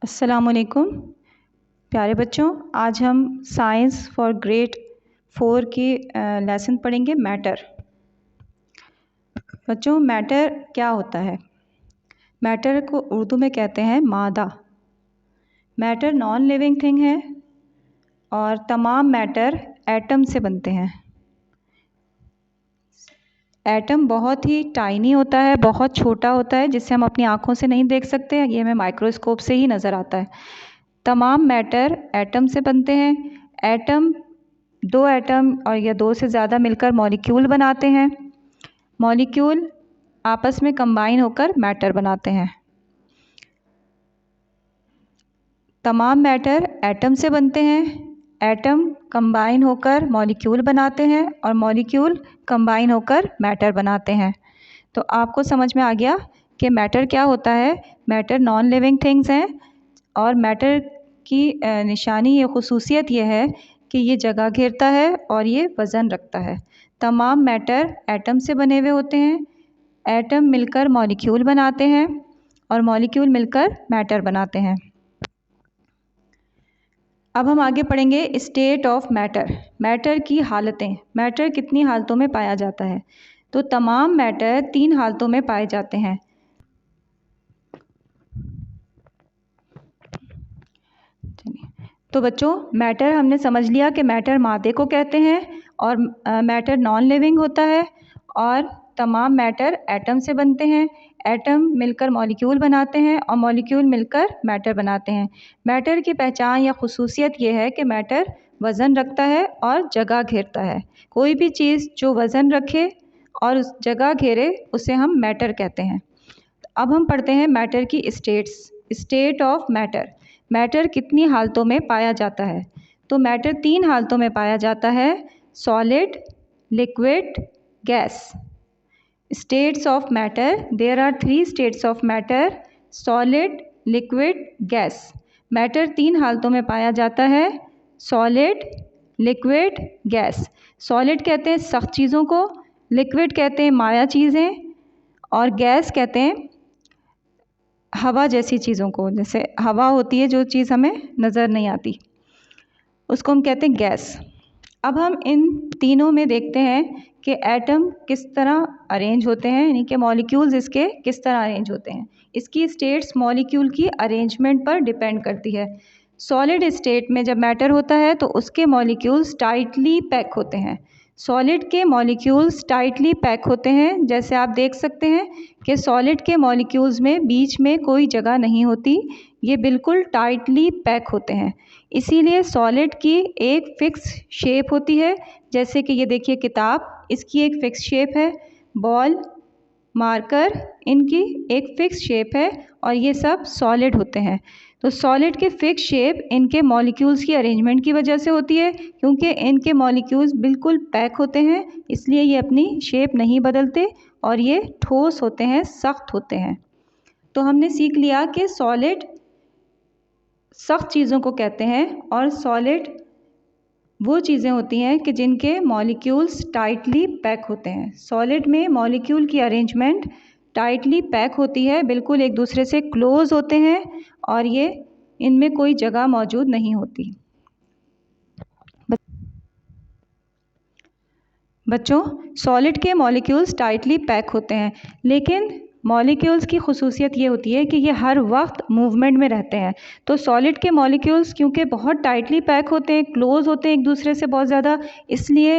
अस्सलामुअलैकुम प्यारे बच्चों, आज हम साइंस फॉर ग्रेड 4 की लेसन पढ़ेंगे मैटर। बच्चों, मैटर क्या होता है? मैटर को उर्दू में कहते हैं मादा। मैटर नॉन लिविंग थिंग है और तमाम मैटर एटम से बनते हैं। एटम बहुत ही टाइनी होता है, बहुत छोटा होता है, जिससे हम अपनी आँखों से नहीं देख सकते हैं। ये हमें माइक्रोस्कोप से ही नज़र आता है। तमाम मैटर एटम से बनते हैं। एटम, दो एटम और या दो से ज़्यादा मिलकर मॉलिक्यूल बनाते हैं। मॉलिक्यूल आपस में कंबाइन होकर मैटर बनाते हैं। तमाम मैटर एटम से बनते हैं। एटम कंबाइन होकर मॉलिक्यूल बनाते हैं और मॉलिक्यूल कंबाइन होकर मैटर बनाते हैं। तो आपको समझ में आ गया कि मैटर क्या होता है। मैटर नॉन लिविंग थिंग्स हैं और मैटर की निशानी, ये खुसूसियत ये है कि ये जगह घेरता है और ये वज़न रखता है। तमाम मैटर एटम से बने हुए होते हैं। एटम मिलकर मॉलिक्यूल बनाते हैं और मॉलिक्यूल मिलकर मैटर बनाते हैं। अब हम आगे पढ़ेंगे स्टेट ऑफ मैटर। मैटर की हालतें। मैटर कितनी हालतों में पाया जाता है? तो तमाम मैटर 3 हालतों में पाए जाते हैं। तो बच्चों, मैटर हमने समझ लिया कि मैटर मादे को कहते हैं और मैटर नॉन लिविंग होता है और तमाम मैटर एटम से बनते हैं। एटम मिलकर मॉलिक्यूल बनाते हैं और मॉलिक्यूल मिलकर मैटर बनाते हैं। मैटर की पहचान या खुसूसियत ये है कि मैटर वज़न रखता है और जगह घेरता है। कोई भी चीज़ जो वज़न रखे और उस जगह घेरे, उसे हम मैटर कहते हैं। अब हम पढ़ते हैं मैटर की states. State of matter. Matter कितनी हालतों में पाया जाता है? तो मैटर 3 हालतों में पाया जाता है: solid, liquid, gas. States of matter. There are 3 states of matter: solid, liquid, gas. Matter 3 हालतों में पाया जाता है: सॉलिड, लिक्विड, गैस। सॉलिड कहते हैं सख्त चीज़ों को, लिक्विड कहते हैं माया चीज़ें, और गैस कहते हैं हवा जैसी चीज़ों को। जैसे हवा होती है जो चीज़ हमें नज़र नहीं आती, उसको हम कहते हैं गैस। अब हम इन तीनों में देखते हैं कि एटम किस तरह अरेंज होते हैं, यानी कि मॉलिक्यूल्स इसके किस तरह अरेंज होते हैं। इसकी स्टेट्स मॉलिक्यूल की अरेंजमेंट पर डिपेंड करती है। सॉलिड स्टेट में जब मैटर होता है तो उसके मॉलिक्यूल्स टाइटली पैक होते हैं। सॉलिड के मॉलिक्यूल्स टाइटली पैक होते हैं। जैसे आप देख सकते हैं कि सॉलिड के मॉलिक्यूल्स में बीच में कोई जगह नहीं होती, ये बिल्कुल टाइटली पैक होते हैं। इसीलिए सॉलिड की एक फ़िक्स शेप होती है। जैसे कि ये देखिए किताब, इसकी एक फ़िक्स शेप है। बॉल, मार्कर, इनकी एक फ़िक्स शेप है और ये सब सॉलिड होते हैं। तो सॉलिड के फ़िक्स शेप इनके मॉलिक्यूल्स की अरेंजमेंट की वजह से होती है, क्योंकि इनके मॉलिक्यूल्स बिल्कुल पैक होते हैं, इसलिए ये अपनी शेप नहीं बदलते और ये ठोस होते हैं, सख्त होते हैं। तो हमने सीख लिया कि सॉलिड सख्त चीज़ों को कहते हैं और सॉलिड वो चीज़ें होती हैं कि जिनके मॉलिक्यूल्स टाइटली पैक होते हैं। सॉलिड में मॉलिक्यूल की अरेंजमेंट टाइटली पैक होती है, बिल्कुल एक दूसरे से क्लोज़ होते हैं और ये इनमें कोई जगह मौजूद नहीं होती। बच्चों, सॉलिड के मॉलिक्यूल्स टाइटली पैक होते हैं, लेकिन मॉलिक्यूल्स की खुसूसियत ये होती है कि ये हर वक्त मूवमेंट में रहते हैं। तो सॉलिड के मॉलिक्यूल्स क्योंकि बहुत टाइटली पैक होते हैं, क्लोज होते हैं एक दूसरे से बहुत ज़्यादा, इसलिए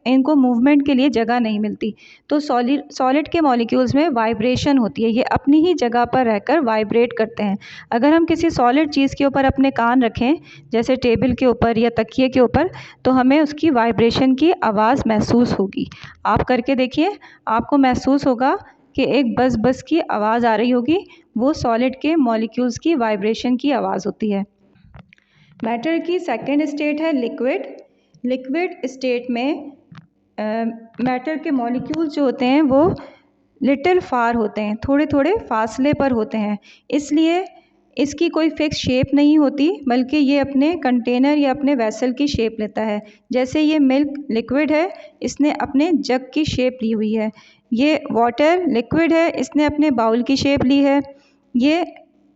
इनको मूवमेंट के लिए जगह नहीं मिलती। तो सॉलिड के मॉलिक्यूल्स में वाइब्रेशन होती है, ये अपनी ही जगह पर रहकर वाइब्रेट करते हैं। अगर हम किसी सॉलिड चीज़ के ऊपर अपने कान रखें, जैसे टेबल के ऊपर या तकिए के ऊपर, तो हमें उसकी वाइब्रेशन की आवाज़ महसूस होगी। आप करके देखिए, आपको महसूस होगा कि एक बस बस की आवाज़ आ रही होगी, वो सॉलिड के मॉलिक्यूल्स की वाइब्रेशन की आवाज़ होती है। मैटर की सेकंड स्टेट है लिक्विड। लिक्विड स्टेट में मैटर के मॉलिक्यूल्स जो होते हैं वो लिटिल फार होते हैं, थोड़े थोड़े फासले पर होते हैं, इसलिए इसकी कोई फिक्स शेप नहीं होती, बल्कि ये अपने कंटेनर या अपने वेसल की शेप लेता है। जैसे ये मिल्क लिक्विड है, इसने अपने जग की शेप ली हुई है। ये वाटर लिक्विड है, इसने अपने बाउल की शेप ली है। ये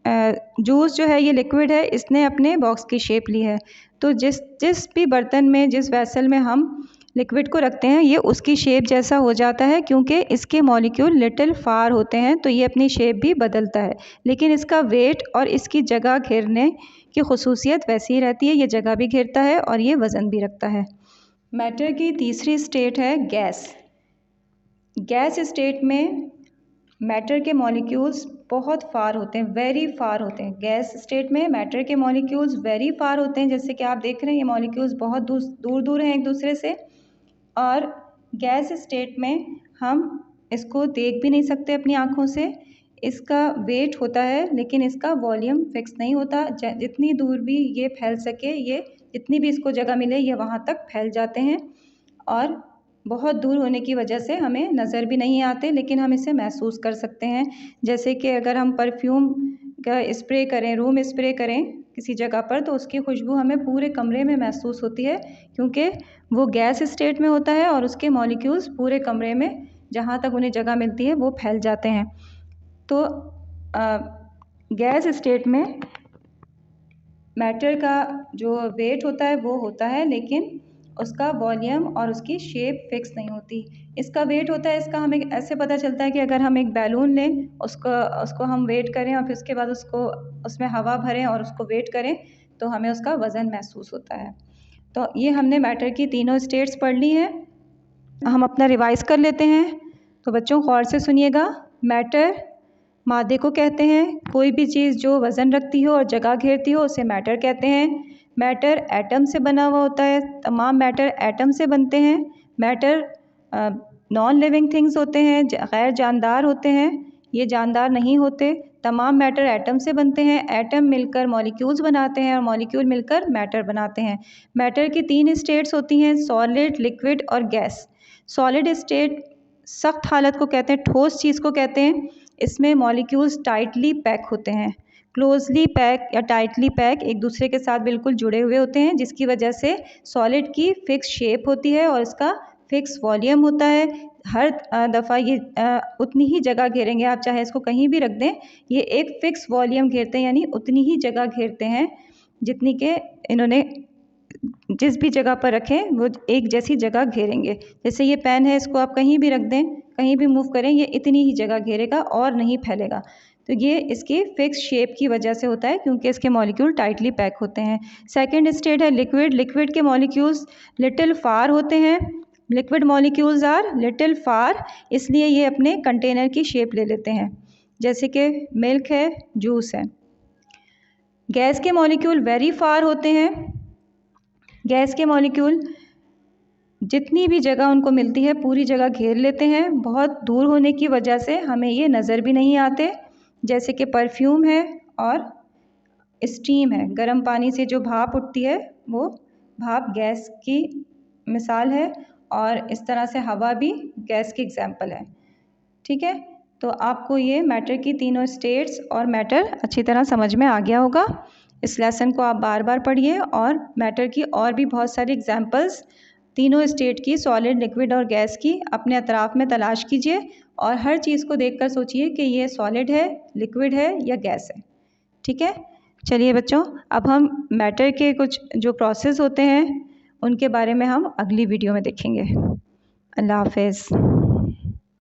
जूस जो है ये लिक्विड है, इसने अपने बॉक्स की शेप ली है। तो जिस भी बर्तन में, जिस वेसल में हम लिक्विड को रखते हैं, ये उसकी शेप जैसा हो जाता है, क्योंकि इसके मॉलिक्यूल लिटिल फार होते हैं, तो ये अपनी शेप भी बदलता है। लेकिन इसका वेट और इसकी जगह घेरने की खुसूसियत वैसी ही रहती है, ये जगह भी घेरता है और ये वज़न भी रखता है। मैटर की तीसरी स्टेट है गैस। गैस स्टेट में मैटर के मॉलिक्यूल्स बहुत फार होते हैं, वेरी फार होते हैं। गैस स्टेट में मैटर के मॉलिक्यूल्स वेरी फार होते हैं, जैसे कि आप देख रहे हैं ये मॉलिक्यूल्स बहुत दूर दूर हैं एक दूसरे से। और गैस स्टेट में हम इसको देख भी नहीं सकते अपनी आँखों से। इसका वेट होता है लेकिन इसका वॉल्यूम फिक्स नहीं होता। जितनी दूर भी ये फैल सके, ये जितनी भी इसको जगह मिले, ये वहाँ तक फैल जाते हैं। और बहुत दूर होने की वजह से हमें नज़र भी नहीं आते, लेकिन हम इसे महसूस कर सकते हैं। जैसे कि अगर हम परफ्यूम का स्प्रे करें, रूम स्प्रे करें किसी जगह पर, तो उसकी खुशबू हमें पूरे कमरे में महसूस होती है, क्योंकि वो गैस स्टेट में होता है और उसके मॉलिक्यूल्स पूरे कमरे में जहाँ तक उन्हें जगह मिलती है वो फैल जाते हैं। तो गैस स्टेट में मैटर का जो वेट होता है वो होता है, लेकिन उसका वॉल्यूम और उसकी शेप फिक्स नहीं होती। इसका वेट होता है, इसका हमें ऐसे पता चलता है कि अगर हम एक बैलून लें, उसको हम वेट करें और फिर उसके बाद उसमें हवा भरें और उसको वेट करें, तो हमें उसका वज़न महसूस होता है। तो ये हमने मैटर की तीनों स्टेट्स पढ़ ली हैं। हम अपना रिवाइज़ कर लेते हैं। तो बच्चों गौर से सुनिएगा। मैटर मादे को कहते हैं। कोई भी चीज़ जो वज़न रखती हो और जगह घेरती हो उसे मैटर कहते हैं। मैटर एटम से बना हुआ होता है, तमाम मैटर एटम से बनते हैं। मैटर नॉन लिविंग थिंग्स होते हैं, गैर जानदार होते हैं, ये जानदार नहीं होते। तमाम मैटर एटम से बनते हैं। एटम मिलकर मॉलिक्यूल्स बनाते हैं और मॉलिक्यूल मिलकर मैटर बनाते हैं। मैटर की 3 स्टेट्स होती हैं, सॉलिड, लिक्विड और गैस। सॉलिड स्टेट सख्त हालत को कहते हैं, ठोस चीज़ को कहते हैं। इसमें मॉलिक्यूल्स टाइटली पैक होते हैं, क्लोजली पैक या टाइटली पैक एक दूसरे के साथ बिल्कुल जुड़े हुए होते हैं, जिसकी वजह से सॉलिड की फ़िक्स शेप होती है और इसका फ़िक्स वॉल्यूम होता है। हर दफ़ा ये उतनी ही जगह घेरेंगे, आप चाहे इसको कहीं भी रख दें, ये एक फ़िक्स वॉल्यूम घेरते हैं, यानी उतनी ही जगह घेरते हैं जितनी के इन्होंने जिस भी जगह पर रखें वो एक जैसी जगह घेरेंगे। जैसे ये पेन है, इसको आप कहीं भी रख दें, कहीं भी मूव करें, ये इतनी ही जगह घेरेगा और नहीं फैलेगा। तो ये इसकी फ़िक्स शेप की वजह से होता है, क्योंकि इसके मॉलिक्यूल टाइटली पैक होते हैं। सेकंड स्टेट है लिक्विड। लिक्विड के मॉलिक्यूल्स लिटिल फार होते हैं। Liquid molecules are little far, इसलिए ये अपने कंटेनर की शेप ले लेते हैं, जैसे कि मिल्क है, जूस है। गैस के मॉलिक्यूल वेरी फार होते हैं। गैस के मॉलिक्यूल जितनी भी जगह उनको मिलती है पूरी जगह घेर लेते हैं। बहुत दूर होने की वजह से हमें ये नज़र भी नहीं आते, जैसे कि परफ्यूम है और स्टीम है। गर्म पानी से जो भाप उठती है वो भाप गैस की मिसाल है, और इस तरह से हवा भी गैस की एग्जाम्पल है। ठीक है, तो आपको ये मैटर की तीनों स्टेट्स और मैटर अच्छी तरह समझ में आ गया होगा। इस लेसन को आप बार बार पढ़िए और मैटर की और भी बहुत सारी एग्जाम्पल्स तीनों स्टेट की, सॉलिड, लिक्विड और गैस की, अपने अतराफ़ में तलाश कीजिए और हर चीज़ को देखकर सोचिए कि ये सॉलिड है, लिक्विड है या गैस है। ठीक है, चलिए बच्चों, अब हम मैटर के कुछ जो प्रोसेस होते हैं उनके बारे में हम अगली वीडियो में देखेंगे। अल्लाह हाफ़िज़।